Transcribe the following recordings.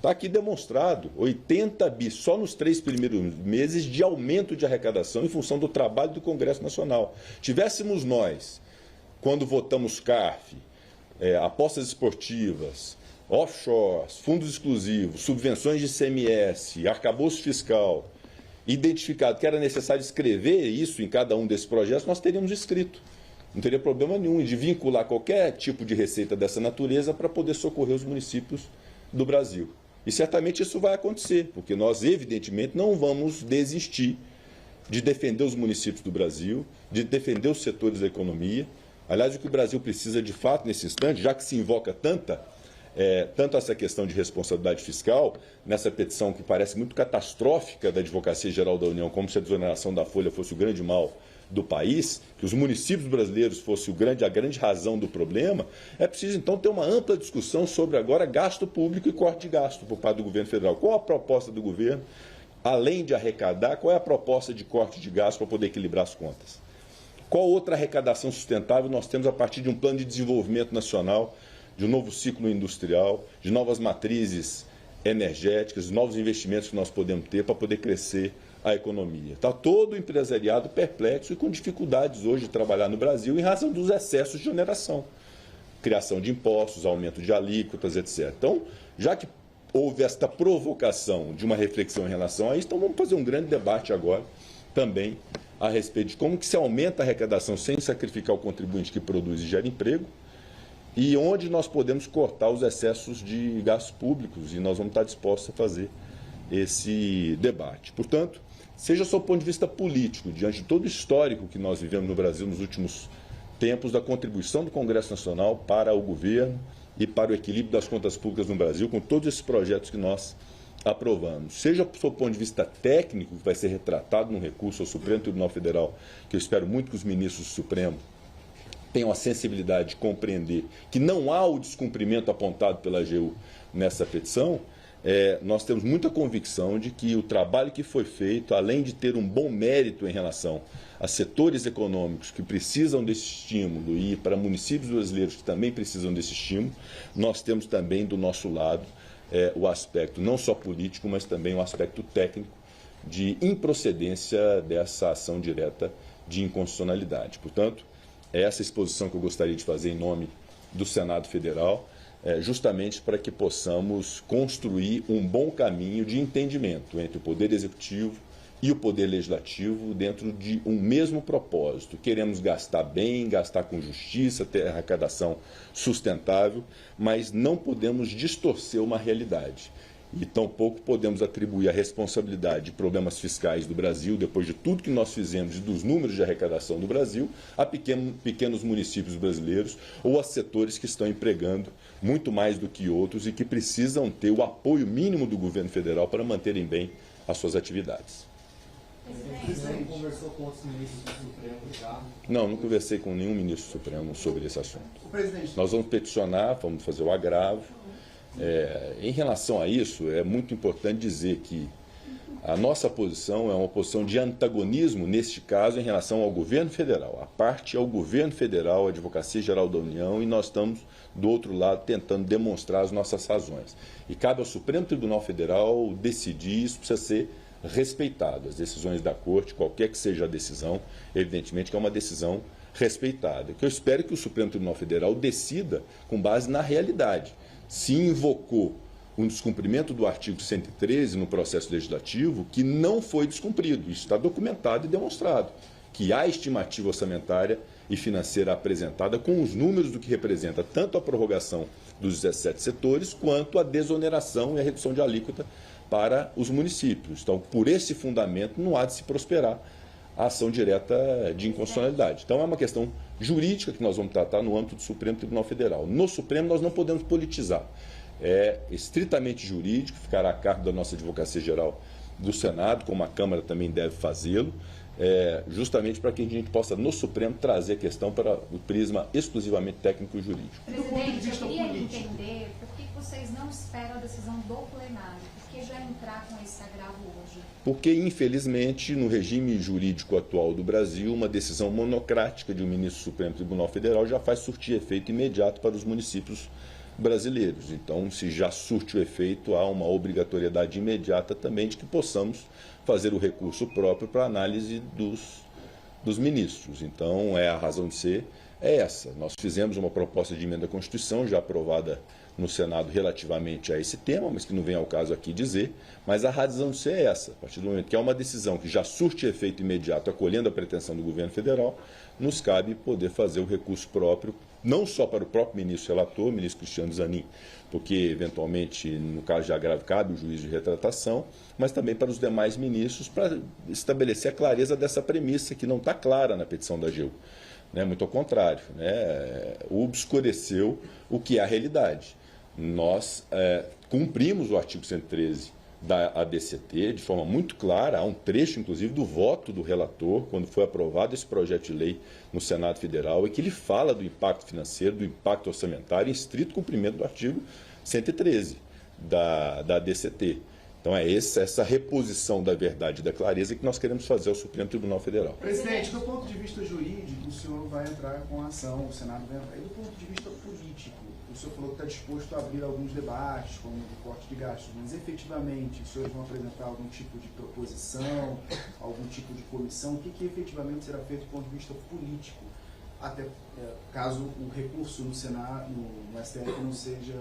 Está aqui demonstrado, 80 bi só nos 3 primeiros meses de aumento de arrecadação em função do trabalho do Congresso Nacional. Tivéssemos nós, quando votamos CARF, apostas esportivas, offshores, fundos exclusivos, subvenções de ICMS, arcabouço fiscal, identificado que era necessário escrever isso em cada um desses projetos, nós teríamos escrito. Não teria problema nenhum de vincular qualquer tipo de receita dessa natureza para poder socorrer os municípios do Brasil. E certamente isso vai acontecer, porque nós, evidentemente, não vamos desistir de defender os municípios do Brasil, de defender os setores da economia. Aliás, o que o Brasil precisa, de fato, nesse instante, já que se invoca tanto essa questão de responsabilidade fiscal, nessa petição que parece muito catastrófica da Advocacia Geral da União, como se a desoneração da folha fosse o grande mal do país, que os municípios brasileiros fossem a grande razão do problema, é preciso, então, ter uma ampla discussão sobre, agora, gasto público e corte de gasto por parte do governo federal. Qual a proposta do governo, além de arrecadar, qual é a proposta de corte de gasto para poder equilibrar as contas? Qual outra arrecadação sustentável nós temos a partir de um plano de desenvolvimento nacional, de um novo ciclo industrial, de novas matrizes energéticas, de novos investimentos que nós podemos ter para poder crescer a economia? Está todo o empresariado perplexo e com dificuldades hoje de trabalhar no Brasil em razão dos excessos de oneração, criação de impostos, aumento de alíquotas, etc. Então, já que houve esta provocação de uma reflexão em relação a isso, então vamos fazer um grande debate agora também a respeito de como que se aumenta a arrecadação sem sacrificar o contribuinte que produz e gera emprego, e onde nós podemos cortar os excessos de gastos públicos, e nós vamos estar dispostos a fazer esse debate. Portanto, seja sob o ponto de vista político, diante de todo o histórico que nós vivemos no Brasil nos últimos tempos, da contribuição do Congresso Nacional para o governo e para o equilíbrio das contas públicas no Brasil, com todos esses projetos que nós aprovamos. Seja sob o ponto de vista técnico, que vai ser retratado num recurso ao Supremo Tribunal Federal, que eu espero muito que os ministros do Supremo tenham a sensibilidade de compreender que não há o descumprimento apontado pela AGU nessa petição, nós temos muita convicção de que o trabalho que foi feito, além de ter um bom mérito em relação a setores econômicos que precisam desse estímulo e para municípios brasileiros que também precisam desse estímulo, nós temos também do nosso lado o aspecto não só político, mas também o aspecto técnico de improcedência dessa ação direta de inconstitucionalidade. Portanto, é essa exposição que eu gostaria de fazer em nome do Senado Federal, justamente para que possamos construir um bom caminho de entendimento entre o Poder Executivo e o Poder Legislativo dentro de um mesmo propósito. Queremos gastar bem, gastar com justiça, ter arrecadação sustentável, mas não podemos distorcer uma realidade. E tampouco podemos atribuir a responsabilidade de problemas fiscais do Brasil, depois de tudo que nós fizemos e dos números de arrecadação do Brasil, a pequenos municípios brasileiros ou a setores que estão empregando muito mais do que outros e que precisam ter o apoio mínimo do governo federal para manterem bem as suas atividades. Você conversou com outros ministros do Supremo já? Não conversei com nenhum ministro do Supremo sobre esse assunto. Presidente, nós vamos peticionar, vamos fazer o agravo. Em relação a isso, é muito importante dizer que a nossa posição é uma posição de antagonismo, neste caso, em relação ao governo federal. A parte é o governo federal, a Advocacia Geral da União, e nós estamos, do outro lado, tentando demonstrar as nossas razões. E cabe ao Supremo Tribunal Federal decidir, isso precisa ser respeitado. As decisões da Corte, qualquer que seja a decisão, evidentemente que é uma decisão respeitada. Que eu espero que o Supremo Tribunal Federal decida com base na realidade. Se invocou um descumprimento do artigo 113 no processo legislativo, que não foi descumprido. Isso está documentado e demonstrado, que há estimativa orçamentária e financeira apresentada com os números do que representa tanto a prorrogação dos 17 setores, quanto a desoneração e a redução de alíquota para os municípios. Então, por esse fundamento, não há de se prosperar a ação direta de inconstitucionalidade. Então, é uma questão jurídica que nós vamos tratar no âmbito do Supremo Tribunal Federal. No Supremo, nós não podemos politizar. É estritamente jurídico, ficará a cargo da nossa Advocacia Geral do Senado, como a Câmara também deve fazê-lo, justamente para que a gente possa, no Supremo, trazer a questão para o prisma exclusivamente técnico e jurídico. Presidente, eu queria entender por que vocês não esperam a decisão do plenário, por que já entrar com esse agravo hoje? Porque, infelizmente, no regime jurídico atual do Brasil, uma decisão monocrática de um ministro do Supremo Tribunal Federal já faz surtir efeito imediato para os municípios brasileiros. Então, se já surte o efeito, há uma obrigatoriedade imediata também de que possamos fazer o recurso próprio para análise dos ministros. Então, a razão de ser é essa. Nós fizemos uma proposta de emenda à Constituição, já aprovada no Senado relativamente a esse tema, mas que não vem ao caso aqui dizer, mas a razão de ser é essa. A partir do momento que é uma decisão que já surte efeito imediato, acolhendo a pretensão do governo federal, nos cabe poder fazer o recurso próprio, não só para o próprio ministro relator, o ministro Cristiano Zanin, porque, eventualmente, no caso de agravo, cabe o juízo de retratação, mas também para os demais ministros, para estabelecer a clareza dessa premissa que não está clara na petição da AGU. Muito ao contrário, obscureceu o que é a realidade. Nós cumprimos o artigo 113 da ADCT de forma muito clara, há um trecho, inclusive, do voto do relator, quando foi aprovado esse projeto de lei no Senado Federal, e que ele fala do impacto financeiro, do impacto orçamentário, em estrito cumprimento do artigo 113 da ADCT. Então é essa reposição da verdade e da clareza que nós queremos fazer ao Supremo Tribunal Federal. Presidente, do ponto de vista jurídico, o senhor vai entrar com a ação, o Senado vai entrar. E do ponto de vista político, o senhor falou que está disposto a abrir alguns debates, como o corte de gastos, mas efetivamente os senhores vão apresentar algum tipo de proposição, algum tipo de comissão? O que efetivamente será feito do ponto de vista político, até caso o recurso no Senado, no STF não seja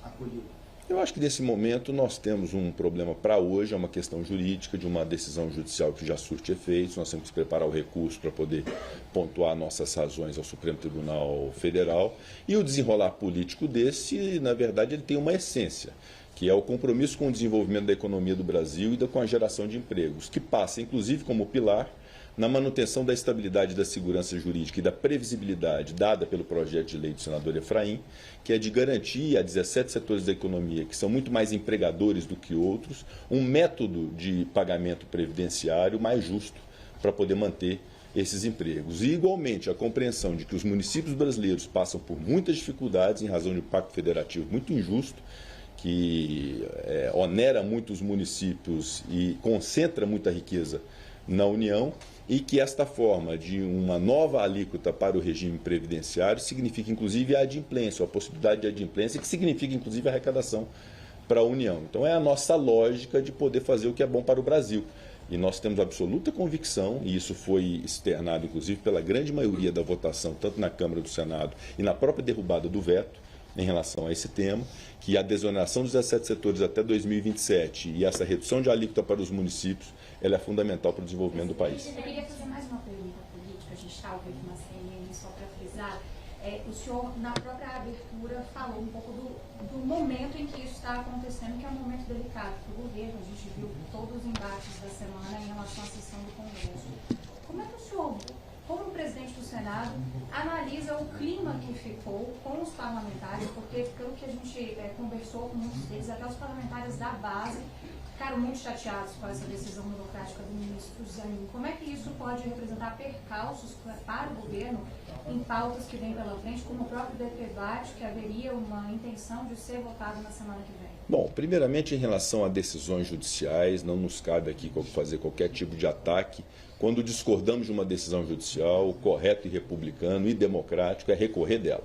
acolhido? Eu acho que nesse momento nós temos um problema para hoje, é uma questão jurídica de uma decisão judicial que já surte efeitos, nós temos que preparar o recurso para poder pontuar nossas razões ao Supremo Tribunal Federal, e o desenrolar político desse, na verdade, ele tem uma essência, que é o compromisso com o desenvolvimento da economia do Brasil e com a geração de empregos, que passa, inclusive, como pilar na manutenção da estabilidade da segurança jurídica e da previsibilidade dada pelo projeto de lei do senador Efraim, que é de garantir a 17 setores da economia, que são muito mais empregadores do que outros, um método de pagamento previdenciário mais justo para poder manter esses empregos. E, igualmente, a compreensão de que os municípios brasileiros passam por muitas dificuldades em razão de um pacto federativo muito injusto, que onera muito os municípios e concentra muita riqueza na União, e que esta forma de uma nova alíquota para o regime previdenciário significa, inclusive, a adimplência, a possibilidade de adimplência, que significa, inclusive, a arrecadação para a União. Então, é a nossa lógica de poder fazer o que é bom para o Brasil. E nós temos absoluta convicção, e isso foi externado, inclusive, pela grande maioria da votação, tanto na Câmara do Senado e na própria derrubada do veto, em relação a esse tema, que a desoneração dos 17 setores até 2027 e essa redução de alíquota para os municípios, ela é fundamental para o desenvolvimento do país. Eu queria fazer mais uma pergunta política, a gente está ao vivo na CNN, só para frisar. O senhor, na própria abertura, falou um pouco do momento em que isso está acontecendo, que é um momento delicado para o governo. A gente viu todos os embates da semana em relação à sessão do Congresso. Como é que o senhor, como presidente do Senado, analisa o clima que ficou com os parlamentares, porque pelo que a gente conversou com muitos deles, até os parlamentares da base ficaram muito chateados com essa decisão burocrática do ministro Zanin. Como é que isso pode representar percalços para o governo em pautas que vêm pela frente, como o próprio debate, que haveria uma intenção de ser votado na semana que vem? Bom, primeiramente, em relação a decisões judiciais, não nos cabe aqui fazer qualquer tipo de ataque. Quando discordamos de uma decisão judicial, o correto e republicano e democrático é recorrer dela.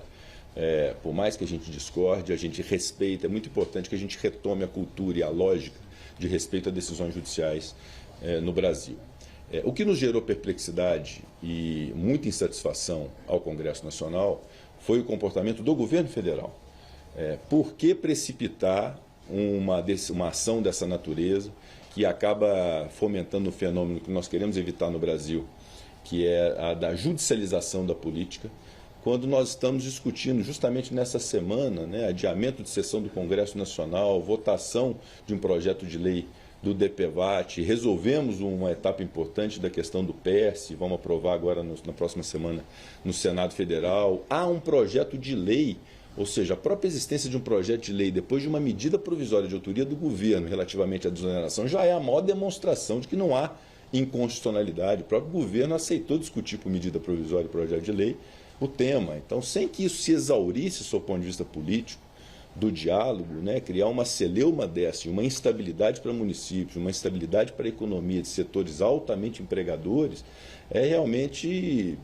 Por mais que a gente discorde, a gente respeita, é muito importante que a gente retome a cultura e a lógica de respeito a decisões judiciais no Brasil. O que nos gerou perplexidade e muita insatisfação ao Congresso Nacional foi o comportamento do governo federal. Por que precipitar uma ação dessa natureza que acaba fomentando o fenômeno que nós queremos evitar no Brasil, que é a da judicialização da política, quando nós estamos discutindo justamente nessa semana, adiamento de sessão do Congresso Nacional, votação de um projeto de lei do DPVAT, resolvemos uma etapa importante da questão do PERSE, vamos aprovar agora na próxima semana no Senado Federal. Há um projeto de lei, ou seja, a própria existência de um projeto de lei depois de uma medida provisória de autoria do governo relativamente à desoneração já é a maior demonstração de que não há inconstitucionalidade. O próprio governo aceitou discutir por medida provisória e projeto de lei o tema. Então, sem que isso se exaurisse, do ponto de vista político, do diálogo, criar uma celeuma dessa, uma instabilidade para municípios, uma instabilidade para a economia de setores altamente empregadores, é realmente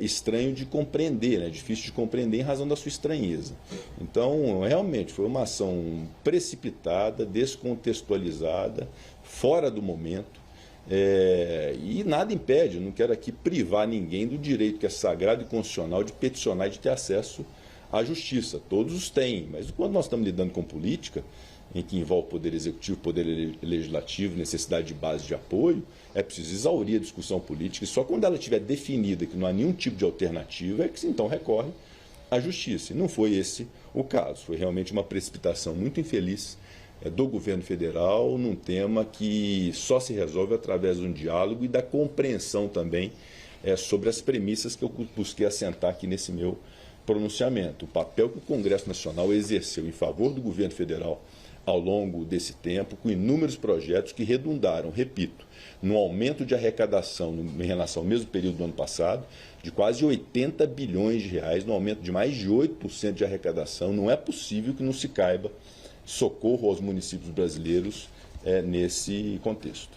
estranho de compreender, né? Difícil de compreender em razão da sua estranheza. Então, realmente, foi uma ação precipitada, descontextualizada, fora do momento, e nada impede, eu não quero aqui privar ninguém do direito que é sagrado e constitucional de peticionar e de ter acesso à justiça. Todos os têm, mas quando nós estamos lidando com política, em que envolve poder executivo, poder legislativo, necessidade de base de apoio, é preciso exaurir a discussão política, e só quando ela estiver definida que não há nenhum tipo de alternativa é que se então recorre à justiça. E não foi esse o caso, foi realmente uma precipitação muito infeliz do governo federal num tema que só se resolve através de um diálogo e da compreensão também sobre as premissas que eu busquei assentar aqui nesse meu pronunciamento. O papel que o Congresso Nacional exerceu em favor do governo federal ao longo desse tempo, com inúmeros projetos que redundaram, repito, no aumento de arrecadação em relação ao mesmo período do ano passado, de quase 80 bilhões de reais, no aumento de mais de 8% de arrecadação. Não é possível que não se caiba socorro aos municípios brasileiros nesse contexto.